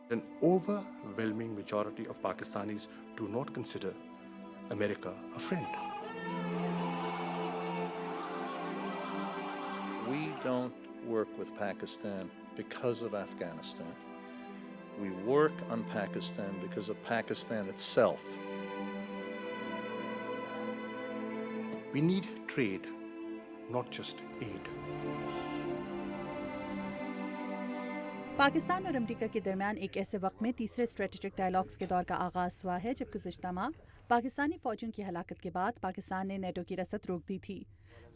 An overwhelming majority of Pakistanis do not consider America a friend. We don't work with Pakistan because of Afghanistan. We work on Pakistan because of Pakistan itself. We need trade, not just aid. Pakistan और America के दरमियान एक ऐसे वक्त में तीसरे strategic dialogues के दौर का आगाज हुआ है जब गुज़िश्ता माह पाकिस्तानी फौजियों की हलाकत के बाद पाकिस्तान ने नेटो की रसद रोक दी थी,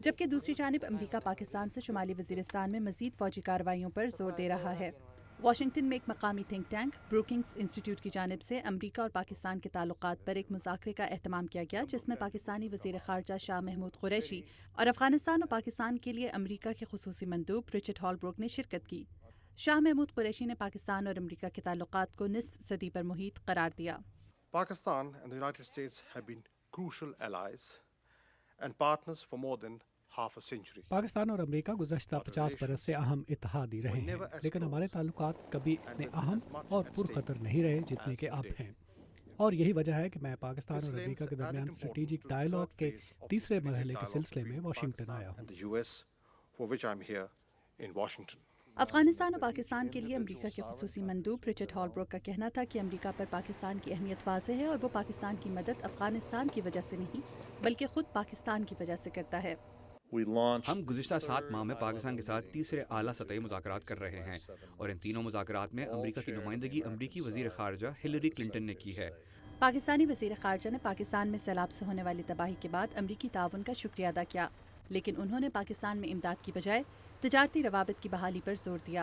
जबकि दूसरी जानिब अमेरिका पाकिस्तान से शुमाली वज़ीरिस्तान में मज़ीद फौजी कार्रवाइयों पर जोर दे रहा है। वाशिंगटन में एक मकामी थिंक टैंक ब्रूकिंग्स इंस्टीट्यूट की जानिब से अमेरिका और पाकिस्तान के ताल्लुकात पर एक मुज़ाकरे का एहतमाम किया गया, जिसमें पाकिस्तानी वज़ीर ख़ारजा शाह महमूद कुरैशी और अफगानिस्तान और पाकिस्तान के लिए अमेरिका के खुसूसी मंदूब रिचर्ड हॉलब्रूक ने शिरकत की। शाह महमूद कुरैशी ने पाकिस्तान और अमेरिका के ताल्लुकात को निस्फ सदी पर मुहीत करार दिया। Pakistan and the United States have been crucial allies and partners for more than half a century. Pakistan और अमेरिका गुज़श्ता 50 बरस से अहम इत्तेहादी रहे हैं, लेकिन हमारे ताल्लुकात कभी इतने अहम और पुरखतर नहीं रहे जितने के अब हैं। और यही वजह है कि मैं पाकिस्तान और अमेरिका के दरमियान स्ट्रेटेजिक डायलॉग के तीसरे मरहले के सिलसिले में वाशिंगटन आया हूँ। अफगानिस्तान और पाकिस्तान के लिए अमेरिका के खुसूसी मंदूब रिचर्ड हॉलब्रूक का कहना था कि अमेरिका पर पाकिस्तान की अहमियत वाज़ेह है और वो पाकिस्तान की मदद अफगानिस्तान की वजह से नहीं बल्कि खुद पाकिस्तान की वजह से करता है। हम गुज़िश्ता 7 माह में पाकिस्तान के साथ तीसरे आला सतही मुज़ाकरात कर रहे हैं और इन तीनों मुज़ाकरात में अमेरिका की नुमाइंदगी अमेरिकी वज़ीर ख़ारजा हिलरी क्लिंटन ने की है। पाकिस्तानी वज़ीर ख़ारजा ने पाकिस्तान में सैलाब से होने वाली तबाही के बाद अमेरिकी ताउन का शुक्रिया अदा किया, लेकिन उन्होंने पाकिस्तान में इमदाद की बजाय तिजारती रवाबित की बहाली पर जोर दिया।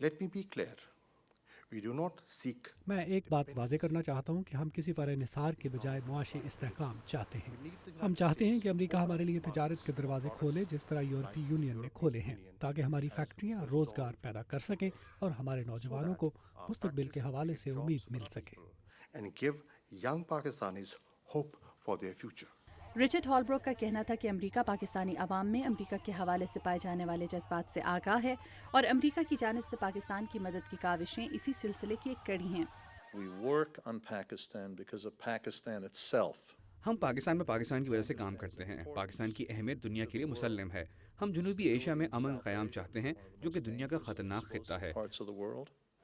Let me be clear. We do not seek. मैं एक बात वाज़े करना चाहता हूँ कि हम किसी पर इन्हिसार के बजाय मुआशी इस्तेहकाम चाहते हैं। हम चाहते हैं कि अमेरिका हमारे लिए तिजारत के दरवाजे खोले जिस तरह यूरोपीय यूनियन ने खोले हैं, ताकि हमारी फैक्ट्रियाँ रोज़गार पैदा कर सकें और हमारे नौजवानों को मुस्तकबिल के हवाले से उम्मीद मिल सके। And give young Pakistanis hope for their future. Richard Holbrooke का कहना था कि अमेरिका पाकिस्तानी अवाम में अमेरिका के हवाले से पाए जाने वाले जज्बात से आगाह है और अमेरिका की जानिब से पाकिस्तान की मदद की काविशें इसी सिलसिले की एक कड़ी हैं। We work on Pakistan because of Pakistan itself. हम पाकिस्तान में पाकिस्तान की वजह से काम करते हैं। पाकिस्तान की अहमियत दुनिया के लिए मुसल्लम है। हम जनूबी एशिया में अमन क़याम चाहते हैं, जो कि दुनिया का ख़तरनाक खित्ता है।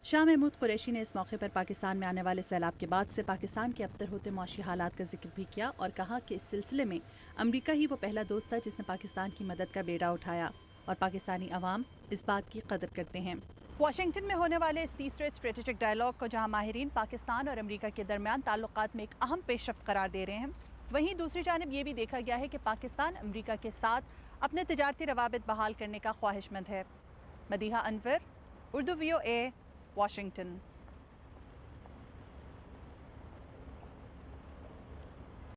शाह महमूद कुरैशी ने इस मौके पर पाकिस्तान में आने वाले सैलाब के बाद से पाकिस्तान के अबतर होते मुआशी हालात का जिक्र भी किया और कहा कि इस सिलसिले में अमेरिका ही वो पहला दोस्त था जिसने पाकिस्तान की मदद का बेड़ा उठाया और पाकिस्तानी अवाम इस बात की कदर करते हैं। वाशिंगटन में होने वाले इस तीसरे स्ट्रेटेजिक डायलॉग को जहां माहिरीन पाकिस्तान और अमेरिका के दरमियान ताल्लुकात में एक अहम पेशरफ्त करार दे रहे हैं, वहीं दूसरी जानिब ये भी देखा गया है कि पाकिस्तान अमेरिका के साथ अपने तिजारती रवाबित बहाल करने का ख्वाहिशमंद है। Madiha Anwar, Urdu VOA, Washington।